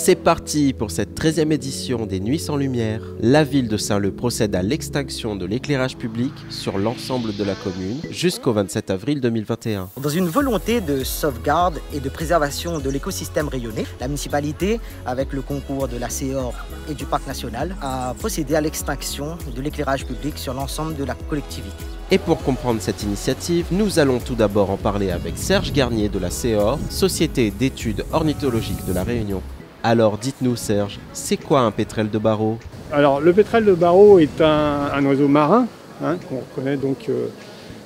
C'est parti pour cette 13e édition des Nuits sans lumière. La ville de Saint-Leu procède à l'extinction de l'éclairage public sur l'ensemble de la commune jusqu'au 27 avril 2021. Dans une volonté de sauvegarde et de préservation de l'écosystème rayonné, la municipalité, avec le concours de la CEOR et du Parc national, a procédé à l'extinction de l'éclairage public sur l'ensemble de la collectivité. Et pour comprendre cette initiative, nous allons tout d'abord en parler avec Serge Garnier de la CEOR, Société d'études ornithologiques de la Réunion. Alors dites-nous Serge, c'est quoi un pétrel de Barreau? Alors le pétrel de Barreau est un oiseau marin qu'on reconnaît donc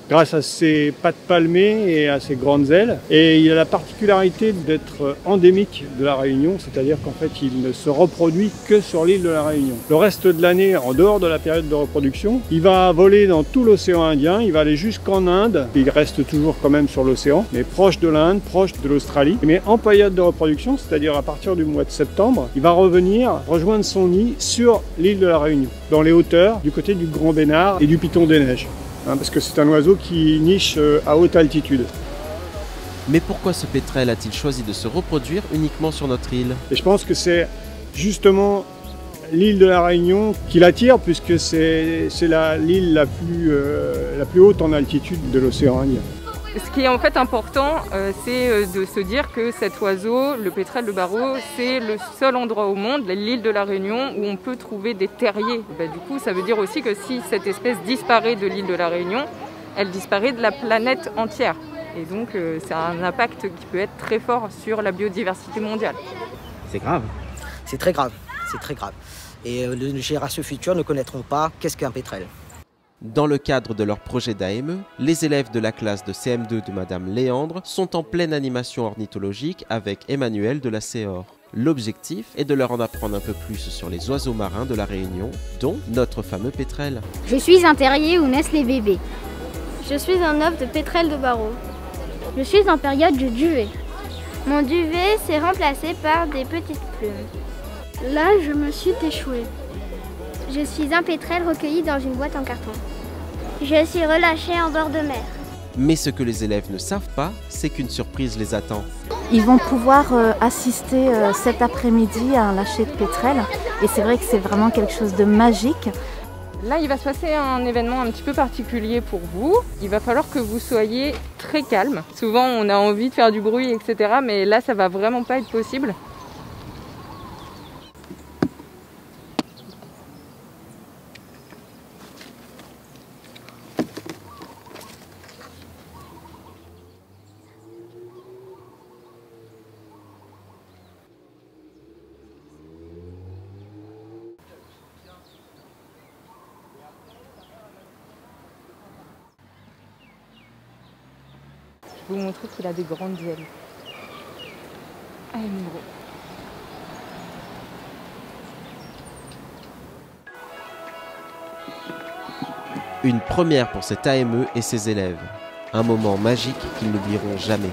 grâce à ses pattes palmées et à ses grandes ailes. Et il a la particularité d'être endémique de la Réunion, c'est-à-dire qu'en fait il ne se reproduit que sur l'île de la Réunion. Le reste de l'année, en dehors de la période de reproduction, il va voler dans tout l'océan Indien, il va aller jusqu'en Inde, il reste toujours quand même sur l'océan, mais proche de l'Inde, proche de l'Australie. Mais en période de reproduction, c'est-à-dire à partir du mois de septembre, il va revenir rejoindre son nid sur l'île de la Réunion, dans les hauteurs, du côté du Grand Bénard et du Piton des Neiges. Parce que c'est un oiseau qui niche à haute altitude. Mais pourquoi ce pétrel a-t-il choisi de se reproduire uniquement sur notre île? Et je pense que c'est justement l'île de la Réunion qui l'attire, puisque c'est l'île la plus haute en altitude de l'océan Indien. Ce qui est en fait important, c'est de se dire que cet oiseau, le pétrel de Barreau, c'est le seul endroit au monde, l'île de la Réunion, où on peut trouver des terriers. Du coup, ça veut dire aussi que si cette espèce disparaît de l'île de la Réunion, elle disparaît de la planète entière. Et donc, c'est un impact qui peut être très fort sur la biodiversité mondiale. C'est grave. C'est très grave, c'est très grave. Et les générations futures ne connaîtront pas qu'est-ce qu'un pétrel. Dans le cadre de leur projet d'AME, les élèves de la classe de CM2 de Madame Léandre sont en pleine animation ornithologique avec Emmanuel de la CEOR. L'objectif est de leur en apprendre un peu plus sur les oiseaux marins de la Réunion, dont notre fameux pétrel. Je suis un terrier où naissent les bébés. Je suis un œuf de pétrel de Barreau. Je suis en période de duvet. Mon duvet s'est remplacé par des petites plumes. Là, je me suis échouée. Je suis un pétrel recueilli dans une boîte en carton. Je suis relâché en bord de mer. Mais ce que les élèves ne savent pas, c'est qu'une surprise les attend. Ils vont pouvoir assister cet après-midi à un lâcher de pétrel. Et c'est vrai que c'est vraiment quelque chose de magique. Là, il va se passer un événement un petit peu particulier pour vous. Il va falloir que vous soyez très calme. Souvent, on a envie de faire du bruit, etc. Mais là, ça va vraiment pas être possible. Je vais vous montrer qu'il a des grandes ailes. Allez, mon gros. Une première pour cet AME et ses élèves. Un moment magique qu'ils n'oublieront jamais.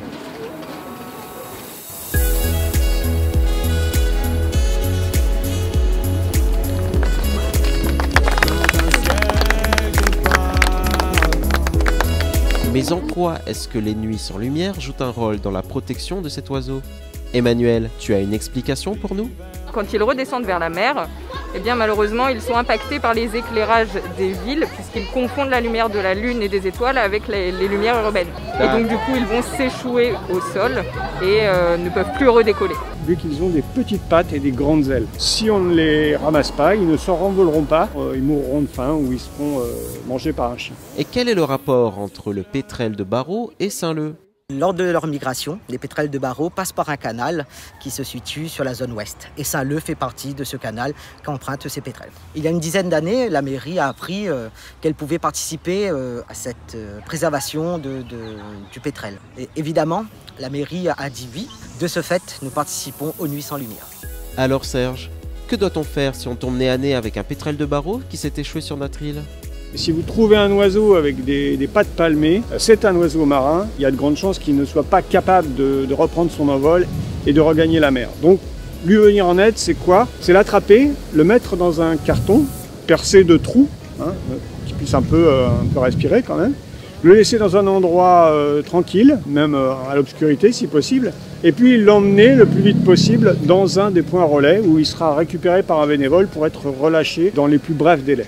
Mais en quoi est-ce que les nuits sans lumière jouent un rôle dans la protection de cet oiseau? Emmanuel, tu as une explication pour nous? Quand ils redescendent vers la mer, eh bien malheureusement ils sont impactés par les éclairages des villes puisqu'ils confondent la lumière de la lune et des étoiles avec les lumières urbaines. Et donc du coup ils vont s'échouer au sol et ne peuvent plus redécoller. Vu qu'ils ont des petites pattes et des grandes ailes. Si on ne les ramasse pas, ils ne s'en renvoleront pas, ils mourront de faim ou ils seront mangés par un chien. Et quel est le rapport entre le pétrel de Barreau et Saint-Leu? Lors de leur migration, les pétrels de Barreau passent par un canal qui se situe sur la zone ouest. Et Saint-Leu fait partie de ce canal qu'empruntent ces pétrels. Il y a une dizaine d'années, la mairie a appris qu'elle pouvait participer à cette préservation du pétrel. Et évidemment, la mairie a dit oui. De ce fait, nous participons aux Nuits sans lumière. Alors Serge, que doit-on faire si on tombe nez à nez avec un pétrel de Barreau qui s'est échoué sur notre île? Si vous trouvez un oiseau avec des pattes palmées, c'est un oiseau marin, il y a de grandes chances qu'il ne soit pas capable de reprendre son envol et de regagner la mer. Donc, lui venir en aide, c'est quoi? C'est l'attraper, le mettre dans un carton, percé de trous, qu'il puisse un peu respirer quand même, le laisser dans un endroit tranquille, même à l'obscurité si possible, et puis l'emmener le plus vite possible dans un des points relais où il sera récupéré par un bénévole pour être relâché dans les plus brefs délais.